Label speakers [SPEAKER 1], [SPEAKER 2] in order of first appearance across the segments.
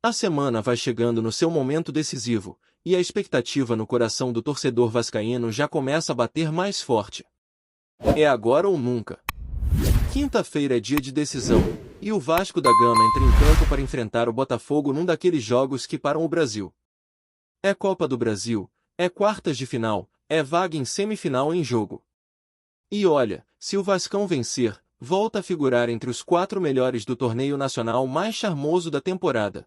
[SPEAKER 1] A semana vai chegando no seu momento decisivo, e a expectativa no coração do torcedor vascaíno já começa a bater mais forte. É agora ou nunca. Quinta-feira é dia de decisão, e o Vasco da Gama entra em campo para enfrentar o Botafogo num daqueles jogos que param o Brasil. É Copa do Brasil, é quartas de final, é vaga em semifinal em jogo. E olha, se o Vascão vencer, volta a figurar entre os 4 melhores do torneio nacional mais charmoso da temporada.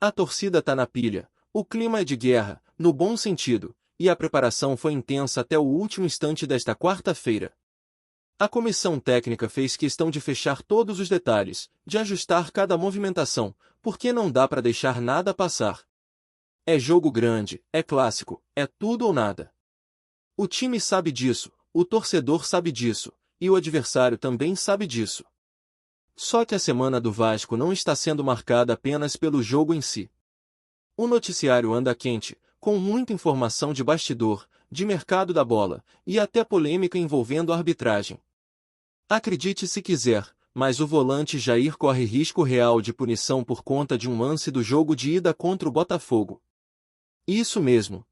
[SPEAKER 1] A torcida tá na pilha, o clima é de guerra, no bom sentido, e a preparação foi intensa até o último instante desta quarta-feira. A comissão técnica fez questão de fechar todos os detalhes, de ajustar cada movimentação, porque não dá para deixar nada passar. É jogo grande, é clássico, é tudo ou nada. O time sabe disso, o torcedor sabe disso, e o adversário também sabe disso. Só que a semana do Vasco não está sendo marcada apenas pelo jogo em si. O noticiário anda quente, com muita informação de bastidor, de mercado da bola, e até polêmica envolvendo a arbitragem. Acredite se quiser, mas o volante Jair corre risco real de punição por conta de um lance do jogo de ida contra o Botafogo. Isso mesmo.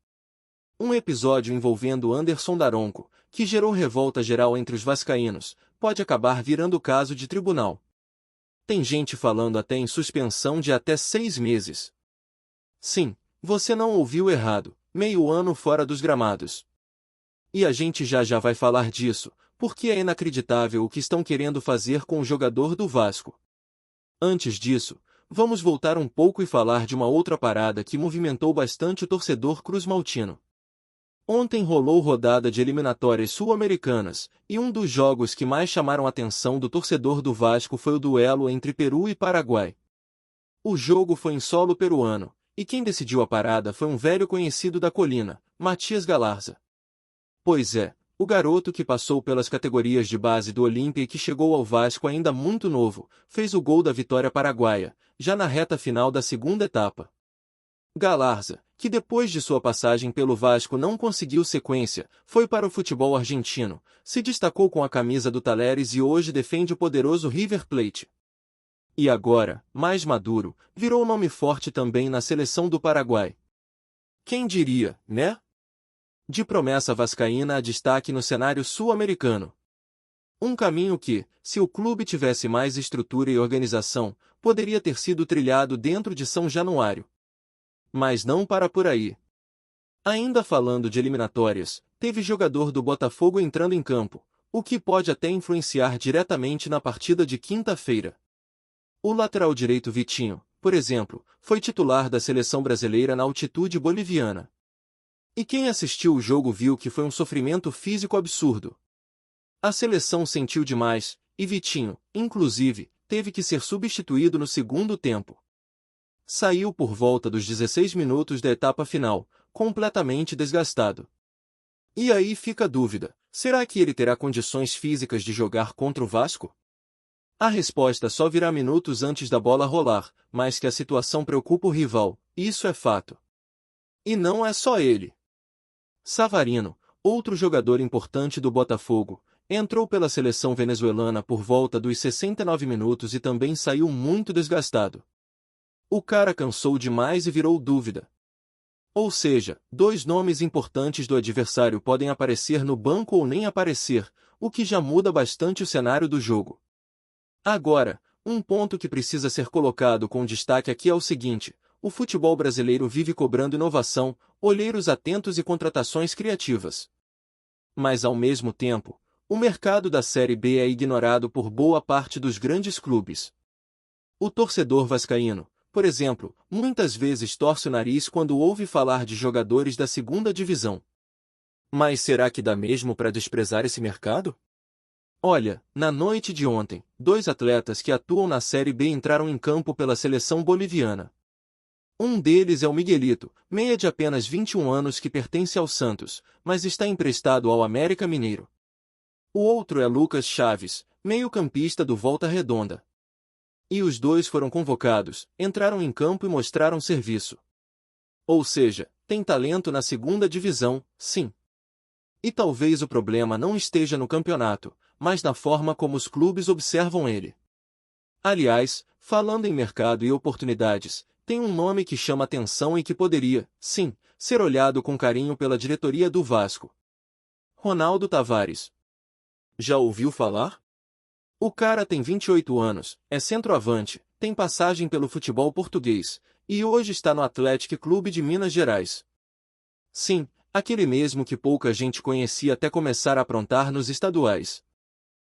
[SPEAKER 1] Um episódio envolvendo Anderson Daronco, que gerou revolta geral entre os vascaínos, pode acabar virando caso de tribunal. Tem gente falando até em suspensão de até 6 meses. Sim, você não ouviu errado, meio ano fora dos gramados. E a gente já vai falar disso, porque é inacreditável o que estão querendo fazer com o jogador do Vasco. Antes disso, vamos voltar um pouco e falar de uma outra parada que movimentou bastante o torcedor cruzmaltino. Ontem rolou rodada de eliminatórias sul-americanas, e um dos jogos que mais chamaram a atenção do torcedor do Vasco foi o duelo entre Peru e Paraguai. O jogo foi em solo peruano, e quem decidiu a parada foi um velho conhecido da colina, Matias Galarza. Pois é, o garoto que passou pelas categorias de base do Olímpia e que chegou ao Vasco ainda muito novo, fez o gol da vitória paraguaia, já na reta final da segunda etapa. Galarza, que depois de sua passagem pelo Vasco não conseguiu sequência, foi para o futebol argentino, se destacou com a camisa do Talleres e hoje defende o poderoso River Plate. E agora, mais maduro, virou nome forte também na seleção do Paraguai. Quem diria, né? De promessa vascaína a destaque no cenário sul-americano. Um caminho que, se o clube tivesse mais estrutura e organização, poderia ter sido trilhado dentro de São Januário. Mas não para por aí. Ainda falando de eliminatórias, teve jogador do Botafogo entrando em campo, o que pode até influenciar diretamente na partida de quinta-feira. O lateral direito Vitinho, por exemplo, foi titular da seleção brasileira na altitude boliviana. E quem assistiu o jogo viu que foi um sofrimento físico absurdo. A seleção sentiu demais, e Vitinho, inclusive, teve que ser substituído no segundo tempo. Saiu por volta dos 16 minutos da etapa final, completamente desgastado. E aí fica a dúvida, será que ele terá condições físicas de jogar contra o Vasco? A resposta só virá minutos antes da bola rolar, mas que a situação preocupa o rival, isso é fato. E não é só ele. Savarino, outro jogador importante do Botafogo, entrou pela seleção venezuelana por volta dos 69 minutos e também saiu muito desgastado. O cara cansou demais e virou dúvida. Ou seja, 2 nomes importantes do adversário podem aparecer no banco ou nem aparecer, o que já muda bastante o cenário do jogo. Agora, um ponto que precisa ser colocado com destaque aqui é o seguinte: o futebol brasileiro vive cobrando inovação, olheiros atentos e contratações criativas. Mas ao mesmo tempo, o mercado da Série B é ignorado por boa parte dos grandes clubes. O torcedor vascaíno, por exemplo, muitas vezes torce o nariz quando ouve falar de jogadores da segunda divisão. Mas será que dá mesmo para desprezar esse mercado? Olha, na noite de ontem, 2 atletas que atuam na Série B entraram em campo pela seleção boliviana. Um deles é o Miguelito, meia de apenas 21 anos que pertence ao Santos, mas está emprestado ao América Mineiro. O outro é Lucas Chaves, meio-campista do Volta Redonda. E os 2 foram convocados, entraram em campo e mostraram serviço. Ou seja, tem talento na segunda divisão, sim. E talvez o problema não esteja no campeonato, mas na forma como os clubes observam ele. Aliás, falando em mercado e oportunidades, tem um nome que chama atenção e que poderia, sim, ser olhado com carinho pela diretoria do Vasco. Ronaldo Tavares. Já ouviu falar? O cara tem 28 anos, é centroavante, tem passagem pelo futebol português, e hoje está no Atlético Clube de Minas Gerais. Sim, aquele mesmo que pouca gente conhecia até começar a aprontar nos estaduais.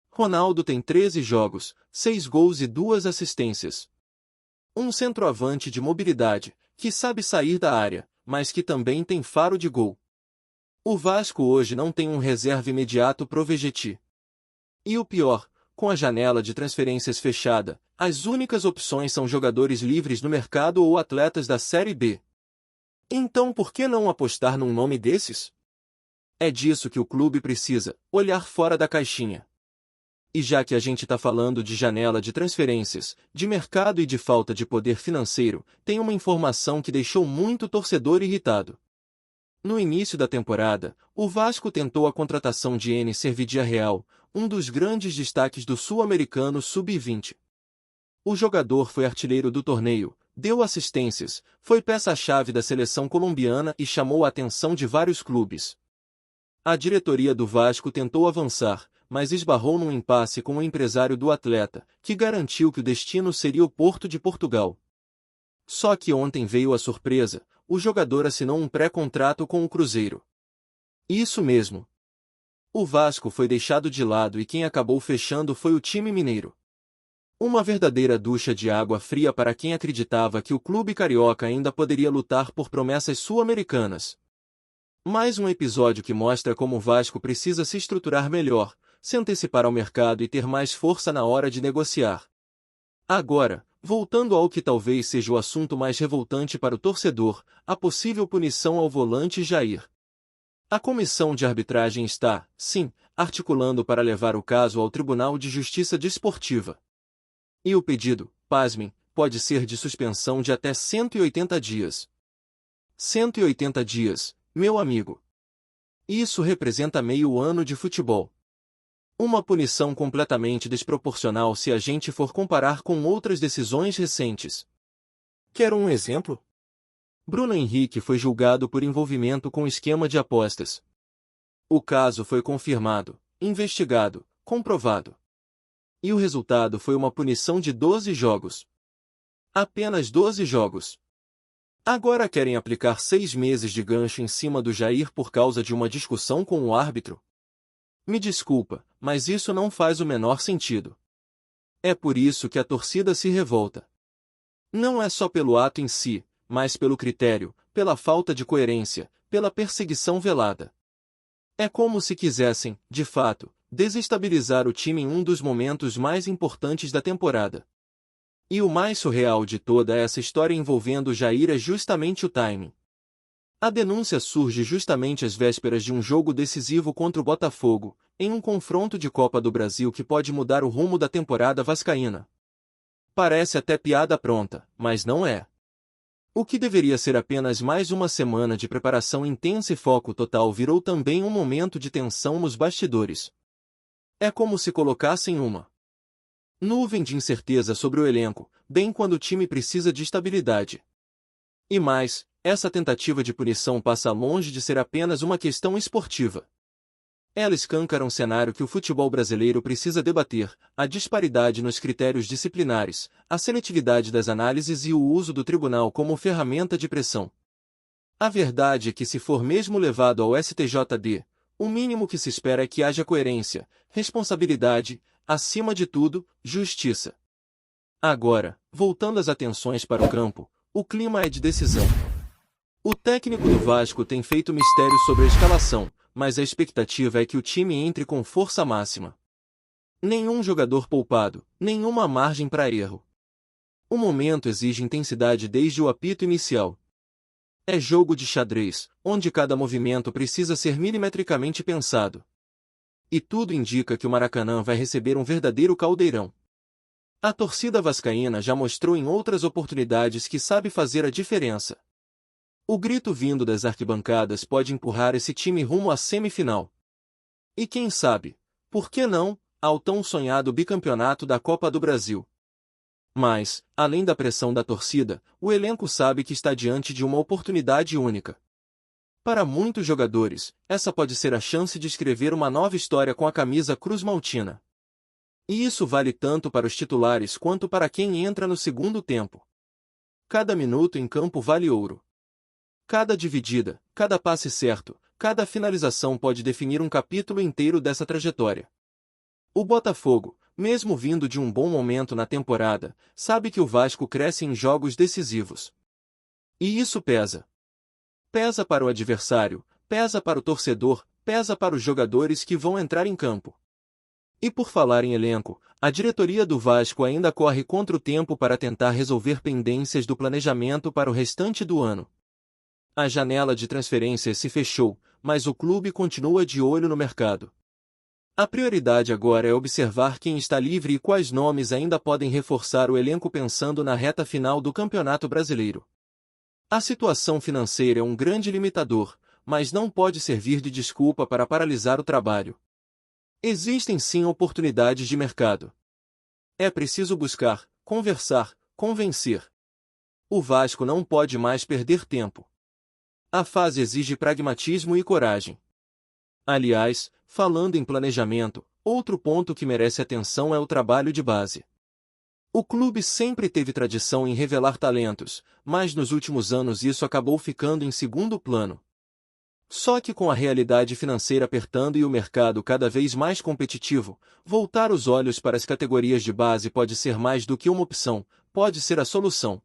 [SPEAKER 1] Ronaldo tem 13 jogos, 6 gols e 2 assistências. Um centroavante de mobilidade, que sabe sair da área, mas que também tem faro de gol. O Vasco hoje não tem um reserva imediato pro Vegetti. E o pior, com a janela de transferências fechada, as únicas opções são jogadores livres no mercado ou atletas da Série B. Então por que não apostar num nome desses? É disso que o clube precisa, olhar fora da caixinha. E já que a gente está falando de janela de transferências, de mercado e de falta de poder financeiro, tem uma informação que deixou muito torcedor irritado. No início da temporada, o Vasco tentou a contratação de Ener Vidiarreal, um dos grandes destaques do sul-americano sub-20. O jogador foi artilheiro do torneio, deu assistências, foi peça-chave da seleção colombiana e chamou a atenção de vários clubes. A diretoria do Vasco tentou avançar, mas esbarrou num impasse com o empresário do atleta, que garantiu que o destino seria o Porto de Portugal. Só que ontem veio a surpresa, o jogador assinou um pré-contrato com o Cruzeiro. Isso mesmo. O Vasco foi deixado de lado e quem acabou fechando foi o time mineiro. Uma verdadeira ducha de água fria para quem acreditava que o clube carioca ainda poderia lutar por promessas sul-americanas. Mais um episódio que mostra como o Vasco precisa se estruturar melhor, se antecipar ao mercado e ter mais força na hora de negociar. Agora, voltando ao que talvez seja o assunto mais revoltante para o torcedor, a possível punição ao volante Jair. A comissão de arbitragem está, sim, articulando para levar o caso ao Tribunal de Justiça Desportiva. E o pedido, pasmem, pode ser de suspensão de até 180 dias. 180 dias, meu amigo. Isso representa meio ano de futebol. Uma punição completamente desproporcional se a gente for comparar com outras decisões recentes. Quer um exemplo? Bruno Henrique foi julgado por envolvimento com esquema de apostas. O caso foi confirmado, investigado, comprovado. E o resultado foi uma punição de 12 jogos. Apenas 12 jogos. Agora querem aplicar 6 meses de gancho em cima do Jair por causa de uma discussão com o árbitro? Me desculpa, mas isso não faz o menor sentido. É por isso que a torcida se revolta. Não é só pelo ato em si, mas pelo critério, pela falta de coerência, pela perseguição velada. É como se quisessem, de fato, desestabilizar o time em um dos momentos mais importantes da temporada. E o mais surreal de toda essa história envolvendo Jair é justamente o timing. A denúncia surge justamente às vésperas de um jogo decisivo contra o Botafogo, em um confronto de Copa do Brasil que pode mudar o rumo da temporada vascaína. Parece até piada pronta, mas não é. O que deveria ser apenas mais uma semana de preparação intensa e foco total virou também um momento de tensão nos bastidores. É como se colocassem uma nuvem de incerteza sobre o elenco, bem quando o time precisa de estabilidade. E mais, essa tentativa de punição passa longe de ser apenas uma questão esportiva. Ela escancara um cenário que o futebol brasileiro precisa debater: a disparidade nos critérios disciplinares, a seletividade das análises e o uso do tribunal como ferramenta de pressão. A verdade é que se for mesmo levado ao STJD, o mínimo que se espera é que haja coerência, responsabilidade, acima de tudo, justiça. Agora, voltando as atenções para o campo, o clima é de decisão. O técnico do Vasco tem feito mistério sobre a escalação, mas a expectativa é que o time entre com força máxima. Nenhum jogador poupado, nenhuma margem para erro. O momento exige intensidade desde o apito inicial. É jogo de xadrez, onde cada movimento precisa ser milimetricamente pensado. E tudo indica que o Maracanã vai receber um verdadeiro caldeirão. A torcida vascaína já mostrou em outras oportunidades que sabe fazer a diferença. O grito vindo das arquibancadas pode empurrar esse time rumo à semifinal. E quem sabe, por que não, ao tão sonhado bicampeonato da Copa do Brasil. Mas, além da pressão da torcida, o elenco sabe que está diante de uma oportunidade única. Para muitos jogadores, essa pode ser a chance de escrever uma nova história com a camisa cruz-maltina. E isso vale tanto para os titulares quanto para quem entra no segundo tempo. Cada minuto em campo vale ouro. Cada dividida, cada passe certo, cada finalização pode definir um capítulo inteiro dessa trajetória. O Botafogo, mesmo vindo de um bom momento na temporada, sabe que o Vasco cresce em jogos decisivos. E isso pesa. Pesa para o adversário, pesa para o torcedor, pesa para os jogadores que vão entrar em campo. E por falar em elenco, a diretoria do Vasco ainda corre contra o tempo para tentar resolver pendências do planejamento para o restante do ano. A janela de transferências se fechou, mas o clube continua de olho no mercado. A prioridade agora é observar quem está livre e quais nomes ainda podem reforçar o elenco pensando na reta final do Campeonato Brasileiro. A situação financeira é um grande limitador, mas não pode servir de desculpa para paralisar o trabalho. Existem sim oportunidades de mercado. É preciso buscar, conversar, convencer. O Vasco não pode mais perder tempo. A fase exige pragmatismo e coragem. Aliás, falando em planejamento, outro ponto que merece atenção é o trabalho de base. O clube sempre teve tradição em revelar talentos, mas nos últimos anos isso acabou ficando em segundo plano. Só que com a realidade financeira apertando e o mercado cada vez mais competitivo, voltar os olhos para as categorias de base pode ser mais do que uma opção, pode ser a solução.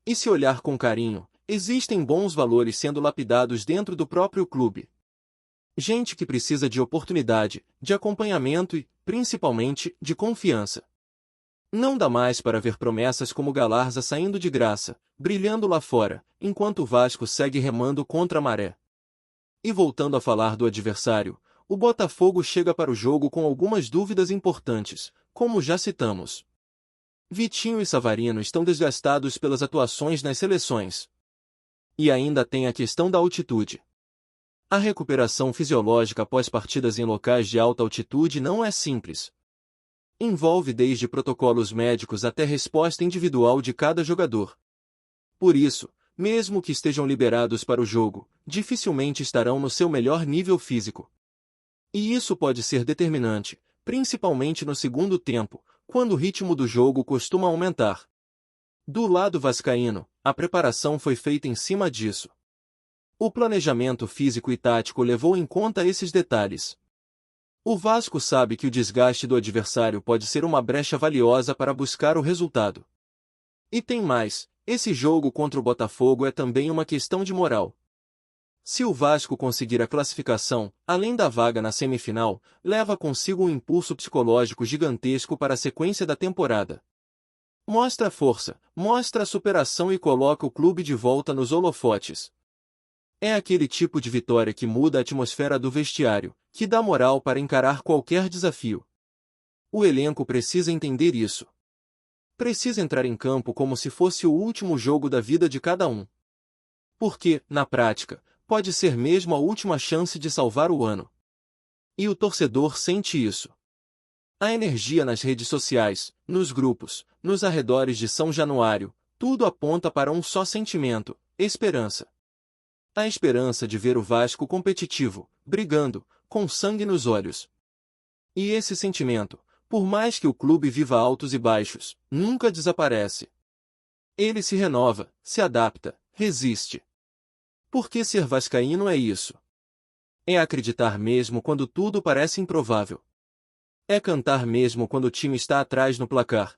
[SPEAKER 1] E se olhar com carinho, existem bons valores sendo lapidados dentro do próprio clube. Gente que precisa de oportunidade, de acompanhamento e, principalmente, de confiança. Não dá mais para ver promessas como Galarza saindo de graça, brilhando lá fora, enquanto o Vasco segue remando contra a maré. E voltando a falar do adversário, o Botafogo chega para o jogo com algumas dúvidas importantes, como já citamos. Vitinho e Savarino estão desgastados pelas atuações nas seleções. E ainda tem a questão da altitude. A recuperação fisiológica após partidas em locais de alta altitude não é simples. Envolve desde protocolos médicos até resposta individual de cada jogador. Por isso, mesmo que estejam liberados para o jogo, dificilmente estarão no seu melhor nível físico. E isso pode ser determinante, principalmente no segundo tempo, quando o ritmo do jogo costuma aumentar. Do lado vascaíno, a preparação foi feita em cima disso. O planejamento físico e tático levou em conta esses detalhes. O Vasco sabe que o desgaste do adversário pode ser uma brecha valiosa para buscar o resultado. E tem mais, esse jogo contra o Botafogo é também uma questão de moral. Se o Vasco conseguir a classificação, além da vaga na semifinal, leva consigo um impulso psicológico gigantesco para a sequência da temporada. Mostra a força, mostra a superação e coloca o clube de volta nos holofotes. É aquele tipo de vitória que muda a atmosfera do vestiário, que dá moral para encarar qualquer desafio. O elenco precisa entender isso. Precisa entrar em campo como se fosse o último jogo da vida de cada um. Porque, na prática, pode ser mesmo a última chance de salvar o ano. E o torcedor sente isso. A energia nas redes sociais, nos grupos, nos arredores de São Januário, tudo aponta para um só sentimento: esperança. A esperança de ver o Vasco competitivo, brigando, com sangue nos olhos. E esse sentimento, por mais que o clube viva altos e baixos, nunca desaparece. Ele se renova, se adapta, resiste. Porque ser vascaíno é isso. É acreditar mesmo quando tudo parece improvável. É cantar mesmo quando o time está atrás no placar.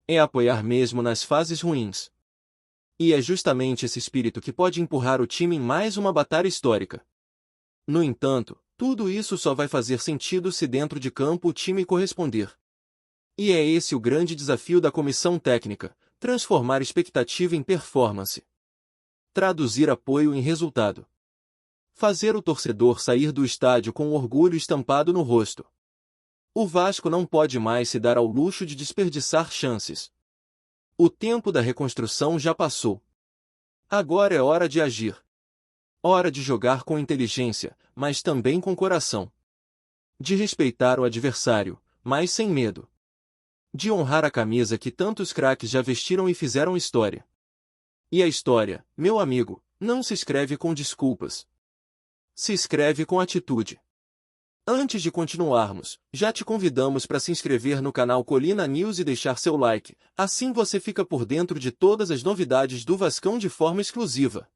[SPEAKER 1] É apoiar mesmo nas fases ruins. E é justamente esse espírito que pode empurrar o time em mais uma batalha histórica. No entanto, tudo isso só vai fazer sentido se dentro de campo o time corresponder. E é esse o grande desafio da comissão técnica: transformar expectativa em performance. Traduzir apoio em resultado. Fazer o torcedor sair do estádio com orgulho estampado no rosto. O Vasco não pode mais se dar ao luxo de desperdiçar chances. O tempo da reconstrução já passou. Agora é hora de agir. Hora de jogar com inteligência, mas também com coração. De respeitar o adversário, mas sem medo. de honrar a camisa que tantos craques já vestiram e fizeram história. E a história, meu amigo, não se escreve com desculpas. Se escreve com atitude. Antes de continuarmos, já te convidamos para se inscrever no canal Colina News e deixar seu like, assim você fica por dentro de todas as novidades do Vascão de forma exclusiva.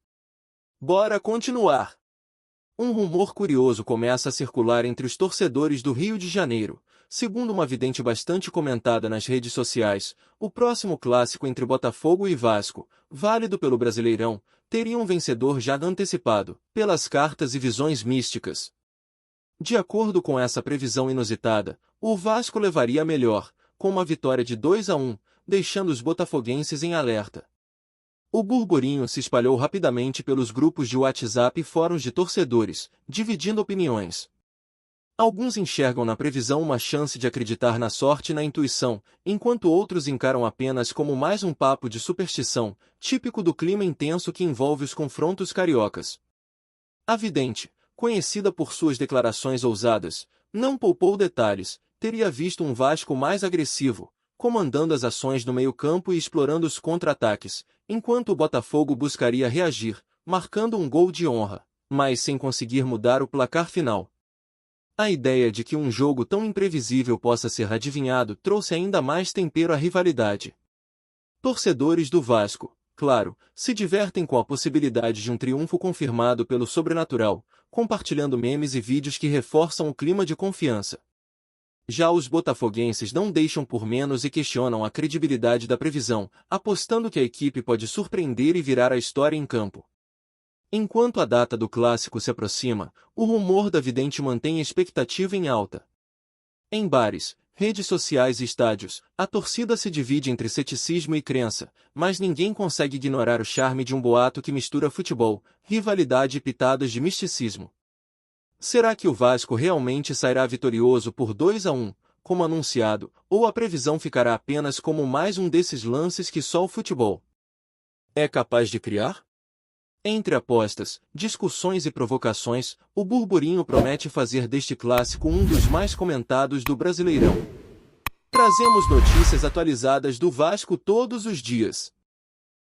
[SPEAKER 1] Bora continuar! Um rumor curioso começa a circular entre os torcedores do Rio de Janeiro. Segundo uma vidente bastante comentada nas redes sociais, o próximo clássico entre Botafogo e Vasco, válido pelo Brasileirão, teria um vencedor já antecipado, pelas cartas e visões místicas. De acordo com essa previsão inusitada, o Vasco levaria a melhor, com uma vitória de 2-1, deixando os botafoguenses em alerta. O burburinho se espalhou rapidamente pelos grupos de WhatsApp e fóruns de torcedores, dividindo opiniões. Alguns enxergam na previsão uma chance de acreditar na sorte e na intuição, enquanto outros encaram apenas como mais um papo de superstição, típico do clima intenso que envolve os confrontos cariocas. A vidente, conhecida por suas declarações ousadas, não poupou detalhes, teria visto um Vasco mais agressivo, comandando as ações no meio-campo e explorando os contra-ataques, enquanto o Botafogo buscaria reagir, marcando um gol de honra, mas sem conseguir mudar o placar final. A ideia de que um jogo tão imprevisível possa ser adivinhado trouxe ainda mais tempero à rivalidade. Torcedores do Vasco, claro, se divertem com a possibilidade de um triunfo confirmado pelo sobrenatural, compartilhando memes e vídeos que reforçam o clima de confiança. Já os botafoguenses não deixam por menos e questionam a credibilidade da previsão, apostando que a equipe pode surpreender e virar a história em campo. Enquanto a data do clássico se aproxima, o rumor da vidente mantém a expectativa em alta. Em bares, redes sociais e estádios, a torcida se divide entre ceticismo e crença, mas ninguém consegue ignorar o charme de um boato que mistura futebol, rivalidade e pitadas de misticismo. Será que o Vasco realmente sairá vitorioso por 2-1, como anunciado, ou a previsão ficará apenas como mais um desses lances que só o futebol é capaz de criar? Entre apostas, discussões e provocações, o burburinho promete fazer deste clássico um dos mais comentados do Brasileirão. Trazemos notícias atualizadas do Vasco todos os dias.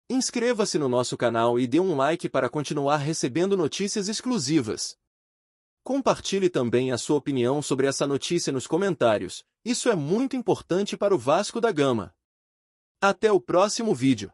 [SPEAKER 1] Inscreva-se no nosso canal e dê um like para continuar recebendo notícias exclusivas. Compartilhe também a sua opinião sobre essa notícia nos comentários, isso é muito importante para o Vasco da Gama. Até o próximo vídeo.